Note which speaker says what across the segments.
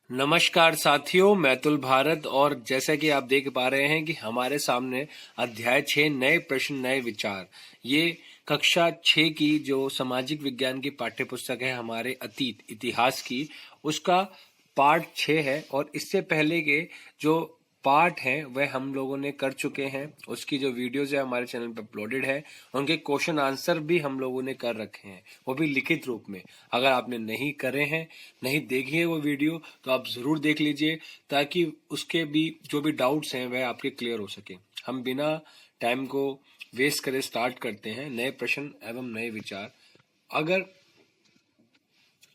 Speaker 1: नमस्कार साथियों, मैं अतुल भारत। और जैसा कि आप देख पा रहे हैं कि हमारे सामने अध्याय 6 नए प्रश्न नए विचार, ये कक्षा 6 की जो सामाजिक विज्ञान की पाठ्य पुस्तक है हमारे अतीत इतिहास की, उसका पार्ट 6 है। और इससे पहले के जो पार्ट हैं वह हम लोगों ने कर चुके हैं। उसकी जो वीडियोज है हमारे चैनल पर अपलोडेड है, उनके क्वेश्चन आंसर भी हम लोगों ने कर रखे हैं, वो भी लिखित रूप में। अगर आपने नहीं करे हैं, नहीं देखी है वो वीडियो, तो आप जरूर देख लीजिए, ताकि उसके भी जो भी डाउट्स हैं वह आपके क्लियर हो सके। हम बिना टाइम को वेस्ट करे स्टार्ट करते हैं नए प्रश्न एवं नए विचार। अगर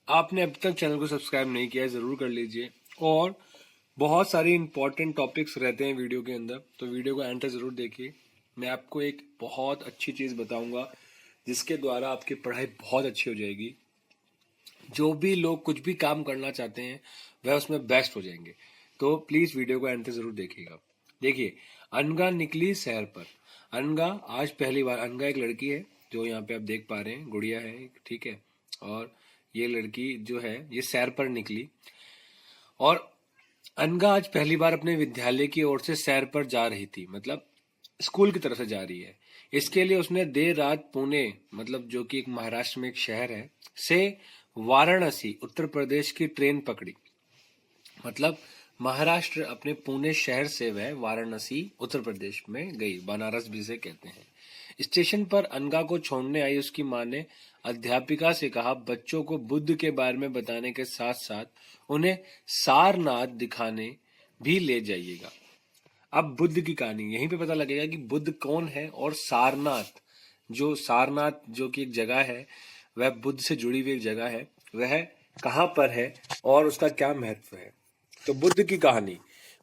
Speaker 1: आपने अब तक चैनल को सब्सक्राइब नहीं किया है, जरूर कर लीजिए। और बहुत सारे इंपॉर्टेंट टॉपिक्स रहते हैं वीडियो के अंदर, तो वीडियो को एंड तक जरूर देखिए। मैं आपको एक बहुत अच्छी चीज बताऊंगा जिसके द्वारा आपकी पढ़ाई बहुत अच्छी हो जाएगी। जो भी लोग कुछ भी काम करना चाहते हैं वह उसमें बेस्ट हो जाएंगे। तो प्लीज वीडियो को एंड तक जरूर देखिएगा। देखिए, अनगा निकली सैर पर। अनगा आज पहली बार, अनगा एक लड़की है जो यहाँ पे आप देख पा रहे हैं, गुड़िया है, ठीक है। और ये लड़की जो है ये सैर पर निकली। और अनगा आज पहली बार अपने विद्यालय की ओर से सैर पर जा रही थी, मतलब स्कूल की तरफ से जा रही है। इसके लिए उसने देर रात पुणे, मतलब जो कि एक महाराष्ट्र में एक शहर है, से वाराणसी उत्तर प्रदेश की ट्रेन पकड़ी। मतलब महाराष्ट्र अपने पुणे शहर से वह वाराणसी उत्तर प्रदेश में गई, बनारस भी से कहते हैं। स्टेशन पर अनगा को छोड़ने आई उसकी मां ने अध्यापिका से कहा, बच्चों को बुद्ध के बारे में बताने के साथ साथ उन्हें सारनाथ दिखाने भी ले जाइएगा। अब बुद्ध की कहानी यहीं पे पता लगेगा कि बुद्ध कौन है। और सारनाथ, जो कि एक जगह है, वह बुद्ध से जुड़ी हुई एक जगह है, वह कहाँ पर है और उसका क्या महत्व है। तो बुद्ध की कहानी।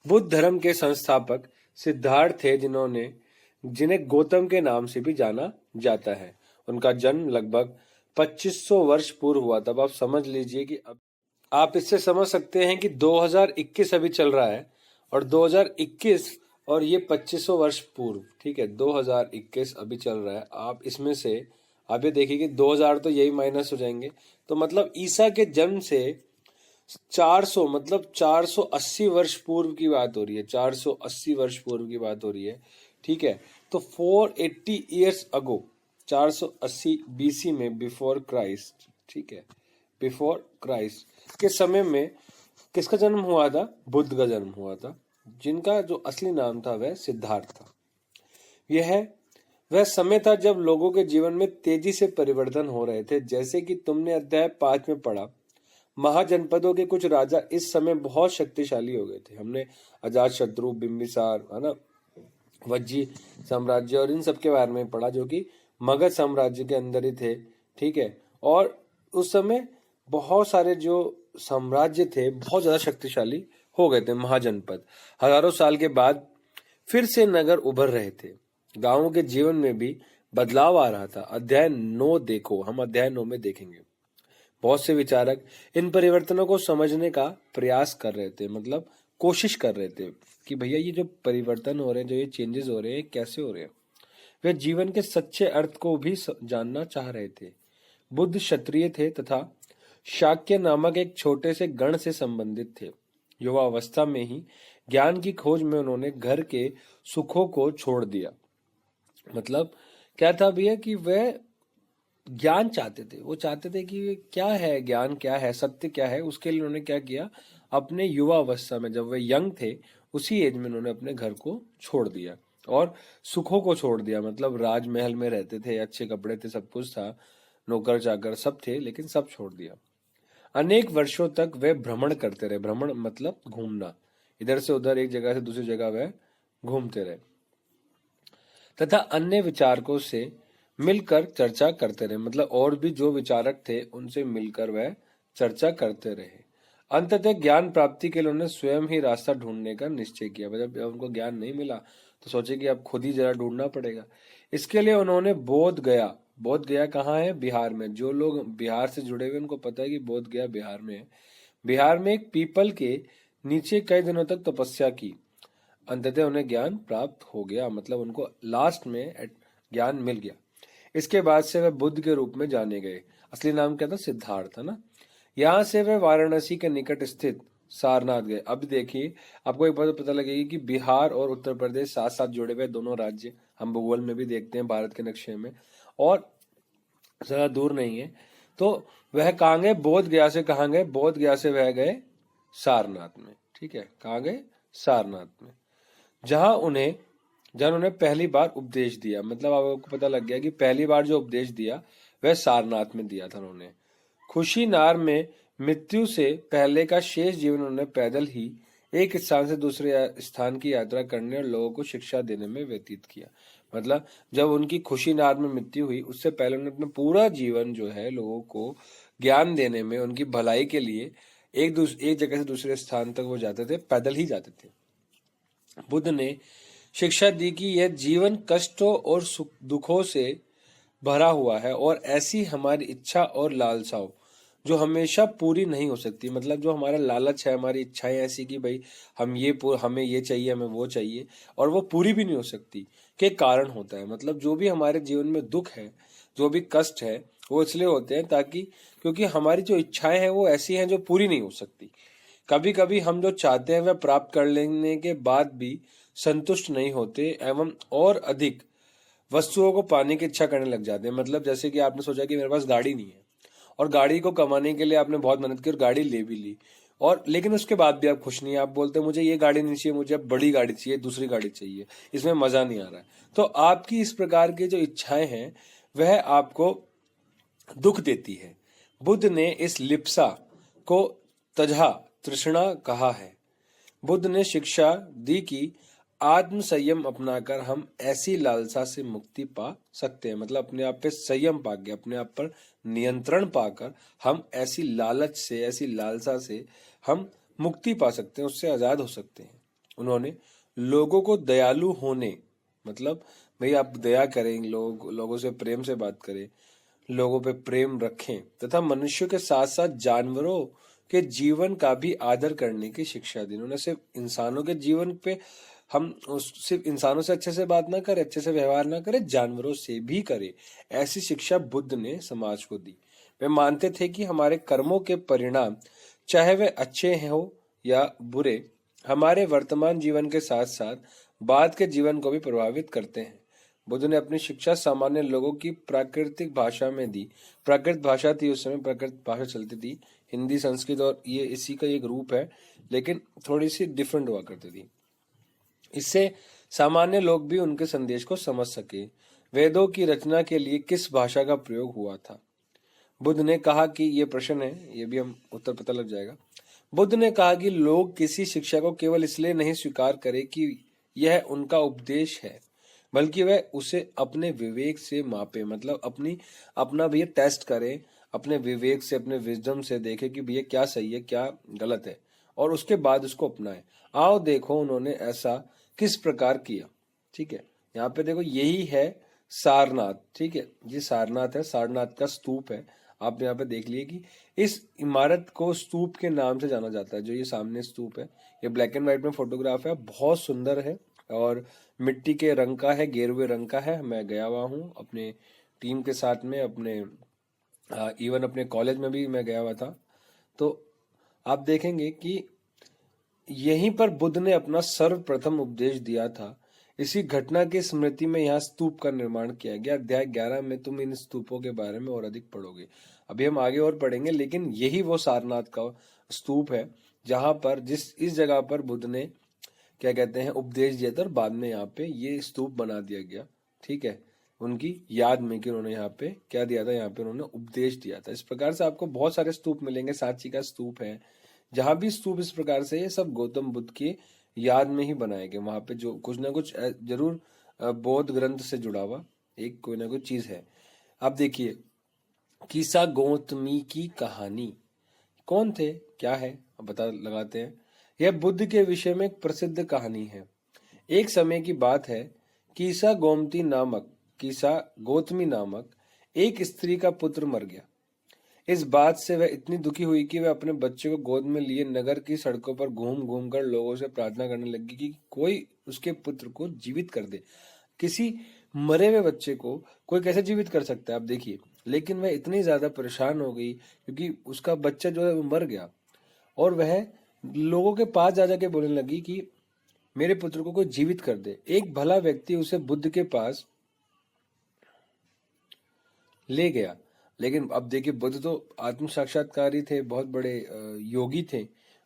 Speaker 1: बुद्ध धर्म के संस्थापक सिद्धार्थ थे, जिन्हें गौतम के नाम से भी जाना जाता है। उनका जन्म लगभग 2500 वर्ष पूर्व हुआ। तब आप समझ लीजिए कि अब आप इससे समझ सकते हैं कि 2021 अभी चल रहा है, और 2021 और ये 2500 वर्ष पूर्व, ठीक है, 2021 अभी चल रहा है। आप इसमें से आप ये देखिए कि 2000 तो यही माइनस हो जाएंगे, तो मतलब ईसा के जन्म से 400, मतलब 480 वर्ष पूर्व की बात हो रही है। 480 वर्ष पूर्व की बात हो रही है, ठीक है। तो 480 ईयर्स अगो, 480 बीसी में, बिफोर क्राइस्ट, ठीक है, बिफोर क्राइस्ट के समय में किसका जन्म हुआ था? बुद्ध का जन्म हुआ था, जिनका जो असली नाम था वह सिद्धार्थ था। यह वह समय था जब लोगों के जीवन में तेजी से परिवर्तन हो रहे थे। जैसे कि तुमने अध्याय 5 में पढ़ा, महाजनपदों के कुछ राजा इस समय बहुत शक्तिशाली हो गए थे। हमने अजात शत्रु, बिंबिसार, है ना, वज्जी साम्राज्य और इन सब के बारे में पढ़ा, जो कि मगध साम्राज्य के अंदर ही थे, ठीक है। और उस समय बहुत सारे जो साम्राज्य थे बहुत ज्यादा शक्तिशाली हो गए थे, महाजनपद। हजारों साल के बाद फिर से नगर उभर रहे थे। गांवों के जीवन में भी बदलाव आ रहा था। अध्याय 9 देखो, हम अध्याय 9 में देखेंगे। बहुत से विचारक इन परिवर्तनों को समझने का प्रयास कर रहे थे, मतलब कोशिश कर रहे थे कि भैया ये जो परिवर्तन हो रहे हैं, जो ये चेंजेस हो रहे हैं, कैसे हो रहे हैं। वे जीवन के सच्चे अर्थ को भी जानना चाह रहे थे। बुद्ध क्षत्रिय थे तथा शाक्य नामक एक छोटे से गण से संबंधित थे। युवावस्था में ही ज्ञान की खोज में उन्होंने घर के सुखों को छोड़ दिया। मतलब क्या था भैया कि वह ज्ञान चाहते थे, वो चाहते थे कि क्या है ज्ञान, क्या है सत्य, क्या है। उसके लिए उन्होंने क्या किया, अपने युवा अवस्था में जब वे यंग थे, उसी एज में उन्होंने अपने घर को छोड़ दिया और सुखों को छोड़ दिया। मतलब राजमहल में रहते थे, अच्छे कपड़े थे, सब कुछ था, नौकर चाकर सब थे, लेकिन सब छोड़ दिया। अनेक वर्षों तक वे भ्रमण करते रहे। भ्रमण मतलब घूमना, इधर से उधर, एक जगह से दूसरी जगह वे घूमते रहे, तथा अन्य विचारकों से मिलकर चर्चा करते रहे। मतलब और भी जो विचारक थे उनसे मिलकर वह चर्चा करते रहे। अंततः ज्ञान प्राप्ति के लिए उन्होंने स्वयं ही रास्ता ढूंढने का निश्चय किया। मतलब जब उनको ज्ञान नहीं मिला तो सोचे कि अब खुद ही जरा ढूंढना पड़ेगा। इसके लिए उन्होंने बोध गया कहाँ है? बिहार में। जो लोग बिहार से जुड़े हुए उनको पता है कि बोध गया बिहार में है। बिहार में एक पीपल के नीचे कई दिनों तक तपस्या की। अंततः उन्हें ज्ञान प्राप्त हो गया, मतलब उनको लास्ट में ज्ञान मिल गया। इसके बाद से वे बुद्ध के रूप में जाने गए। असली नाम क्या था? सिद्धार्थ, है ना। यहाँ से वे वाराणसी के निकट स्थित सारनाथ गए। अब देखिए आपको एक बात पता लगेगी कि बिहार और उत्तर प्रदेश साथ साथ जुड़े हुए दोनों राज्य, हम भूगोल में भी देखते हैं भारत के नक्शे में, और ज्यादा दूर नहीं है। तो वह कहाँ गए? बोध गया से कहाँ गए? बोध गया से वह गए सारनाथ में। ठीक है, कहाँ गए? सारनाथ में, जहां उन्हें पहली बार उपदेश दिया। मतलब आपको पता लग गया कि पहली बार जो उपदेश दिया वह सारनाथ में दिया था उन्होंने। खुशीनार में मृत्यु से पहले का शेष जीवन उन्होंने पैदल ही एक स्थान से दूसरे स्थान की यात्रा करने और लोगों को शिक्षा देने में व्यतीत किया। मतलब जब उनकी खुशीनार में मृत्यु हुई उससे पहले उन्होंने अपना पूरा जीवन जो है लोगों को ज्ञान देने में, उनकी भलाई के लिए एक जगह से दूसरे स्थान तक वो जाते थे, पैदल ही जाते थे। बुद्ध ने शिक्षा दी कि यह जीवन कष्टों और दुखों से भरा हुआ है और ऐसी हमारी इच्छा और लालसाओं जो हमेशा पूरी नहीं हो सकती। मतलब जो हमारा लालच है, हमारी इच्छाएं ऐसी कि भाई हमें ये चाहिए, हमें वो चाहिए, और वो पूरी भी नहीं हो सकती, के कारण होता है। मतलब जो भी हमारे जीवन में दुख है, जो भी कष्ट है, वो इसलिए होते हैं क्योंकि हमारी जो इच्छाएं हैं वो ऐसी हैं जो पूरी नहीं हो सकती। कभी कभी हम जो चाहते हैं वह प्राप्त कर लेने के बाद भी संतुष्ट नहीं होते एवं और अधिक वस्तुओं को पाने की इच्छा करने लग जाते हैं। मतलब जैसे कि आपने सोचा कि मेरे पास गाड़ी नहीं है, और गाड़ी को कमाने के लिए आपने बहुत मेहनत की और गाड़ी ले भी ली, और लेकिन उसके बाद भी आप खुश नहीं। आप बोलते मुझे ये गाड़ी नहीं चाहिए, मुझे अब बड़ी गाड़ी चाहिए, दूसरी गाड़ी चाहिए, इसमें मजा नहीं आ रहा है। तो आपकी इस प्रकार की जो इच्छाएं हैं वह आपको दुख देती है। बुद्ध ने इस लिप्सा को तजहा तृष्णा कहा है। बुद्ध ने शिक्षा दी कि आत्म संयम अपनाकर हम ऐसी लालसा से मुक्ति पा सकते हैं। मतलब अपने आप पे संयम पाके, अपने आप पर नियंत्रण पाकर हम ऐसी लालच से, ऐसी लालसा से हम मुक्ति पा सकते हैं, उससे आजाद हो सकते हैं। उन्होंने लोगों को दयालु होने, मतलब भाई आप दया करें, लोगों से प्रेम से बात करें, लोगों पे प्रेम रखें तथा मनुष्यों के साथ साथ जानवरों के जीवन का भी आदर करने की शिक्षा दी। उन्होंने सिर्फ इंसानों के जीवन पे सिर्फ इंसानों से अच्छे से बात ना करें, अच्छे से व्यवहार ना करें, जानवरों से भी करें, ऐसी शिक्षा बुद्ध ने समाज को दी। वे मानते थे कि हमारे कर्मों के परिणाम, चाहे वे अच्छे हो या बुरे, हमारे वर्तमान जीवन के साथ साथ बाद के जीवन को भी प्रभावित करते हैं। बुद्ध ने अपनी शिक्षा सामान्य लोगों की प्राकृतिक भाषा में दी। प्राकृत भाषा थी उस समय, प्राकृत भाषा चलती थी, हिंदी, संस्कृत, और ये इसी का एक रूप है, लेकिन थोड़ी सी डिफरेंट हुआ करती थी। इससे सामान्य लोग भी उनके संदेश को समझ सके। वेदों की रचना के लिए किस भाषा का प्रयोग हुआ था? बुद्ध ने कहा कि ये प्रश्न है, ये भी हम उत्तर पता लग जाएगा। बुद्ध ने कहा कि लोग किसी शिक्षा को केवल इसलिए नहीं स्वीकार करें कि यह उनका उपदेश है, बल्कि वह उसे अपने विवेक से मापे। मतलब अपना भी टेस्ट करें, अपने विवेक से, अपने विजडम से देखे कि भैया क्या सही है, क्या गलत है, और उसके बाद उसको अपनाए। आओ देखो उन्होंने ऐसा किस प्रकार किया। ठीक है, यहाँ पे देखो यही है सारनाथ। ठीक है, ये सारनाथ है, सारनाथ का स्तूप है। आप यहाँ पे देख लिए कि इस इमारत को स्तूप के नाम से जाना जाता है। जो ये सामने स्तूप है, ये ब्लैक एंड व्हाइट में फोटोग्राफ है, बहुत सुंदर है और मिट्टी के रंग का है, गेरुए रंग का है। मैं गया हुआ हूँ अपने टीम के साथ में, अपने इवन अपने कॉलेज में भी मैं गया हुआ था। तो आप देखेंगे कि यहीं पर बुद्ध ने अपना सर्वप्रथम उपदेश दिया था। इसी घटना की स्मृति में यहाँ स्तूप का निर्माण किया गया। अध्याय 11 में तुम इन स्तूपों के बारे में और अधिक पढ़ोगे। अभी हम आगे और पढ़ेंगे, लेकिन यही वो सारनाथ का स्तूप है जहां पर इस जगह पर बुद्ध ने क्या कहते हैं उपदेश दिया था, और बाद में यहाँ पे ये स्तूप बना दिया गया। ठीक है, उनकी याद में कि उन्होंने यहाँ पे क्या दिया था, यहाँ पे उन्होंने उपदेश दिया था। इस प्रकार से आपको बहुत सारे स्तूप मिलेंगे। सांची का स्तूप है, जहां भी स्तूप इस प्रकार से, ये सब गौतम बुद्ध की याद में ही बनाए गए। वहां पे जो कुछ ना कुछ जरूर बौद्ध ग्रंथ से जुड़ा हुआ एक कोई ना कोई चीज है। अब देखिए, कीसा गौतमी की कहानी। कौन थे, क्या है, अब पता लगाते हैं। यह बुद्ध के विषय में एक प्रसिद्ध कहानी है। एक समय की बात है, कीसा गौतमी नामक एक स्त्री का पुत्र मर गया। इस बात से वह इतनी दुखी हुई कि वह अपने बच्चे को गोद में लिए नगर की सड़कों पर घूम घूम कर लोगों से प्रार्थना करने लगी कि कोई उसके पुत्र को जीवित कर दे। किसी मरे हुए बच्चे को कोई कैसे जीवित कर सकता है, आप देखिए। लेकिन वह इतनी ज्यादा परेशान हो गई क्योंकि उसका बच्चा जो है वो मर गया, और वह लोगों के पास जा जाके बोलने लगी कि मेरे पुत्र को कोई जीवित कर दे। एक भला व्यक्ति उसे बुद्ध के पास ले गया। लेकिन अब देखिए, बुद्ध तो आत्म साक्षात्कारी थे, बहुत बड़े योगी थे,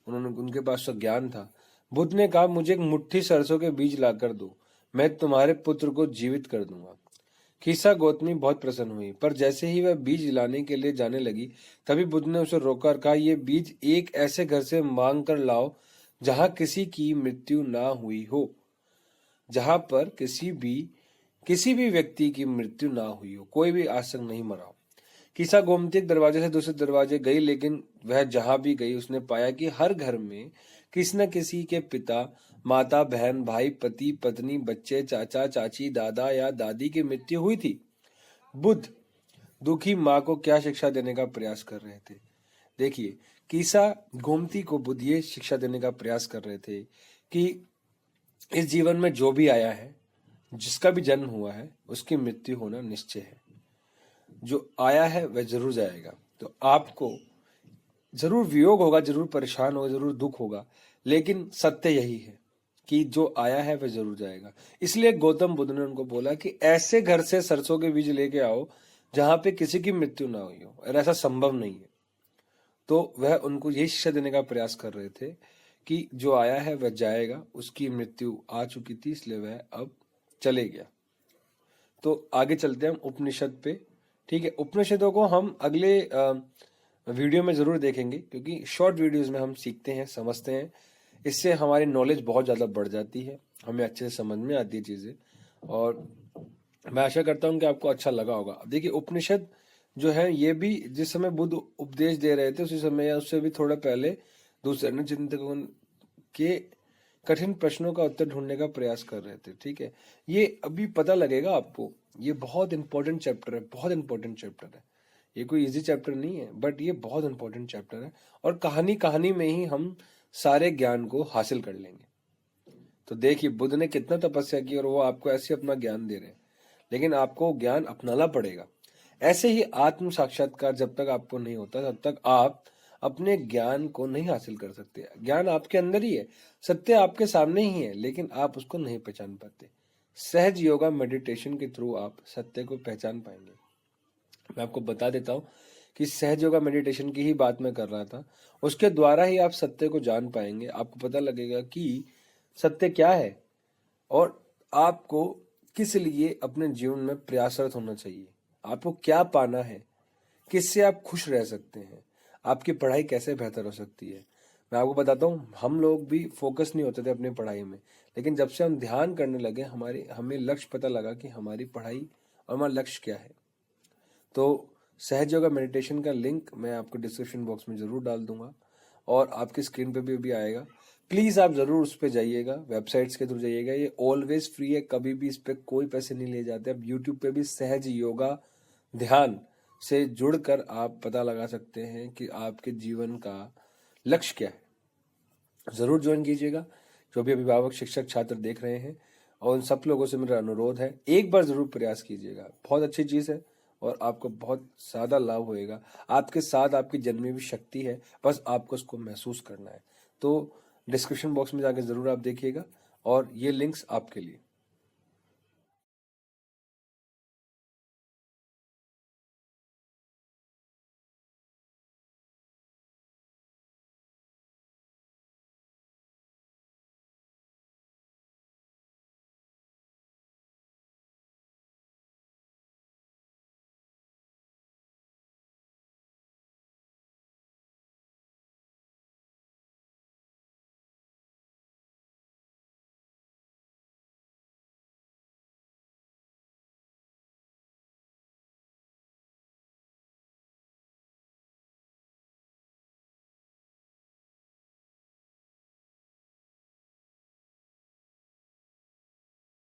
Speaker 1: उनके पास तो ज्ञान था। बुद्ध ने कहा, मुझे एक मुट्ठी सरसों के बीज लाकर दो, मैं तुम्हारे पुत्र को जीवित कर दूंगा। खीसा गौतमी बहुत प्रसन्न हुई, पर जैसे ही वह बीज लाने के लिए जाने लगी, तभी बुद्ध ने उसे रोका और कहा, ये बीज एक ऐसे घर से मांग कर लाओ जहां किसी की मृत्यु ना हुई हो, जहां पर किसी भी व्यक्ति की मृत्यु ना हुई हो, कोई भी आज तक नहीं मरा हो। किसा गोमती एक दरवाजे से दूसरे दरवाजे गई, लेकिन वह जहां भी गई उसने पाया कि हर घर में किसी न किसी के पिता, माता, बहन, भाई, पति, पत्नी, बच्चे, चाचा, चाची, दादा या दादी की मृत्यु हुई थी। बुद्ध दुखी माँ को क्या शिक्षा देने का प्रयास कर रहे थे? देखिए, कीसा गोमती को बुद्ध ये शिक्षा देने का प्रयास कर रहे थे कि इस जीवन में जो भी आया है, जिसका भी जन्म हुआ है, उसकी मृत्यु होना निश्चय है। जो आया है वह जरूर जाएगा। तो आपको जरूर वियोग होगा, जरूर परेशान होगा, जरूर दुख होगा, लेकिन सत्य यही है कि जो आया है वह जरूर जाएगा। इसलिए गौतम बुद्ध ने उनको बोला कि ऐसे घर से सरसों के बीज लेके आओ जहां पे किसी की मृत्यु ना हुई हो, और ऐसा संभव नहीं है। तो वह उनको यही शिक्षा देने का प्रयास कर रहे थे कि जो आया है वह जाएगा, उसकी मृत्यु आ चुकी थी, इसलिए वह अब चले गया। तो आगे चलते हैं हम उपनिषद पे। ठीक है, उपनिषदों को हम अगले वीडियो में जरूर देखेंगे, क्योंकि शॉर्ट वीडियोस में हम सीखते हैं, समझते हैं, इससे हमारी नॉलेज बहुत ज्यादा बढ़ जाती है, हमें अच्छे से समझ में आती है चीजें, और मैं आशा करता हूँ कि आपको अच्छा लगा होगा। देखिए, उपनिषद जो है ये भी जिस समय बुद्ध उपदेश दे रहे थे उसी समय या उससे भी थोड़ा पहले दूसरे चिंतकों के कठिन प्रश्नों का उत्तर ढूंढने का प्रयास कर रहे थे। ठीक है, ये अभी पता लगेगा आपको, ये बहुत इंपॉर्टेंट चैप्टर है, बहुत इंपॉर्टेंट चैप्टर है। ये कोई इजी चैप्टर नहीं है, बट ये बहुत इंपॉर्टेंट चैप्टर है, और कहानी में ही हम सारे ज्ञान को हासिल कर लेंगे। तो देखिए, बुद्ध ने कितना तपस्या की और वो आपको ऐसे अपना ज्ञान दे रहे हैं, लेकिन आपको ज्ञान अपनाना पड़ेगा। ऐसे ही आत्म साक्षात्कार जब तक आपको नहीं होता, तब तक आप अपने ज्ञान को नहीं हासिल कर सकते। ज्ञान आपके अंदर ही है, सत्य आपके सामने ही है, लेकिन आप उसको नहीं पहचान पाते। सहज योगा मेडिटेशन के थ्रू आप सत्य को पहचान पाएंगे। मैं आपको बता देता हूँ कि सहज योगा मेडिटेशन की ही बात मैं कर रहा था, उसके द्वारा ही आप सत्य को जान पाएंगे। आपको पता लगेगा कि सत्य क्या है और आपको किस लिए अपने जीवन में प्रयासरत होना चाहिए, आपको क्या पाना है, किससे आप खुश रह सकते हैं, आपकी पढ़ाई कैसे बेहतर हो सकती है। मैं आपको बताता हूँ, हम लोग भी फोकस नहीं होते थे अपनी पढ़ाई में, लेकिन जब से हम ध्यान करने लगे, हमें लक्ष्य पता लगा कि हमारी पढ़ाई और हमारा लक्ष्य क्या है। तो सहज योगा मेडिटेशन का लिंक मैं आपको डिस्क्रिप्शन बॉक्स में जरूर डाल दूंगा, और आपकी स्क्रीन पे भी आएगा। प्लीज आप जरूर उस पर जाइएगा, वेबसाइट्स के थ्रू जाइएगा। ये ऑलवेज फ्री है, कभी भी इस पे कोई पैसे नहीं लिए जाते। आप यूट्यूब पे भी सहज योगा ध्यान से जुड़कर आप पता लगा सकते हैं कि आपके जीवन का लक्ष्य क्या है। जरूर ज्वाइन कीजिएगा, जो भी अभिभावक, शिक्षक, छात्र देख रहे हैं, और उन सब लोगों से मेरा अनुरोध है, एक बार जरूर प्रयास कीजिएगा। बहुत अच्छी चीज है और आपको बहुत ज्यादा लाभ होएगा। आपके साथ आपकी जन्मी हुई शक्ति है, बस आपको उसको महसूस करना है। तो डिस्क्रिप्शन बॉक्स में जाकर जरूर आप देखिएगा, और ये लिंक्स आपके लिए।